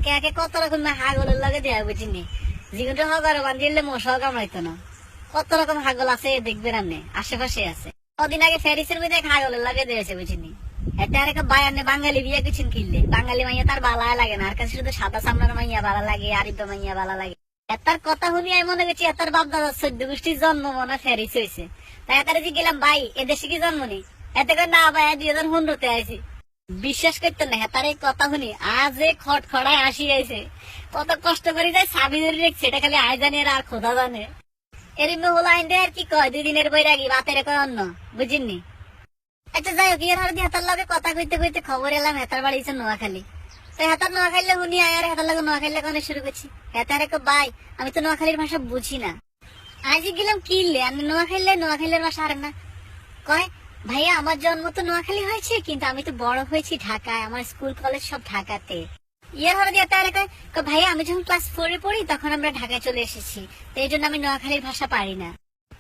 আঁকে আঁকে কত রকম হাগলের লাগে দেয়া বুঝিনি জীবনটা হগার বান্ধিলে মশাও কামড়াইতো না। কত রকম হাগল আছে দেখবেন আপনি, আশেপাশে আছে। কদিন আগে ফ্যারিসের মধ্যে হাগলের লাগে দিয়েছে বুঝিনি। এটা আর একটা বায়ানে বাঙালি বিয়ে কিছু কিনলে বাঙালি মাইয়া তার বালা লাগে না, আর কাছে শুধু সাদা চামড়ার মাইয়া ভালো লাগে, আরিফা মাইয়া ভালো লাগে। এতার কথা শুনি আমি মনে করছি এতার বাপ দাদা 14 গোষ্ঠীর জন্ম মনে ফ্যারিস হয়েছে। তাই এতারে যে গেলাম ভাই এদেশে কি জন্ম নেই, এতে করে না ভাই 2015-তে আইছি। বিশ্বাস করতে না তার এই কথা শুনি আজ খট খড়ায় আসি আইছে। কত কষ্ট করে যায় সাবি ধরে রেখছে, এটা খালি আয় জানে আর খোদা জানে। এরম হলো আইন আর কি কয় 2 দিনের বৈরাগী বাতের কয় অন্য বুঝিনি। আচ্ছা যাই হোক, ইয়ার হেতার লগে কথা কইতে কইতে খবর এলাম হেতার বাড়ি হচ্ছে নোয়াখালী। তো হেতার নোয়াখালীলে শুনি আয়ার হেতার লগে নোয়াখালীলে কানে শুরু করছি। হেতারে কয় ভাই আমি তো নোয়াখালীর ভাষা বুঝি না। আজ গেলাম কিনলে আমি নোয়াখালীর ভাষা আর না। কয় ভাইয়া আমার জন্ম তো নোয়াখালী হয়েছে, কিন্তু আমি তো বড় হয়েছি ঢাকায়, আমার স্কুল কলেজ সব ঢাকাতে। ইয়ার হরে দিয়ে তারা কয় ভাইয়া আমি যখন ক্লাস 4-এ পড়ি তখন আমরা ঢাকায় চলে এসেছি, তো এই জন্য আমি নোয়াখালীর ভাষা পারি না।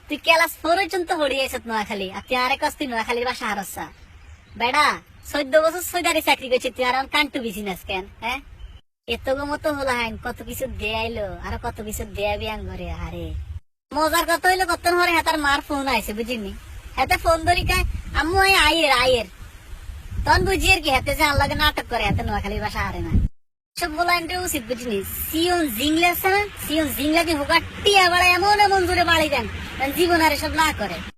তুই ক্লাস 4 পর্যন্ত পড়িয়েছ নোয়াখালী, আর তুই আরেক তুই নোয়াখালীর ভাষা হারসা বেড়া। 14 বছর সৈদারি চাকরি করছি, তুই আর কান্টু বিজিনেস কেন? হ্যাঁ এত মতো হলো হাইন, কত কিছু দেয়াইলো আর কত কিছু দেয়াবি আং ঘরে। আরে মজার কথা হইলো কত হরে হেতার মার ফোন আইছে বুঝিনি। হেতে ফোন ধরি কায় আম্মু আয়ের তখন বুঝি আর কি হেতে যে আল্লাহকে নাটক করে, হেতে নোয়াখালীর ভাষা হারে না। সব বলা উচিত বুঝিনি। সিয়ন জিংলা আছে না, সিয়ন জিংলা কি হোকাটি আবার এমন এমন জোরে বাড়ি দেন জীবন আর এসব না করে।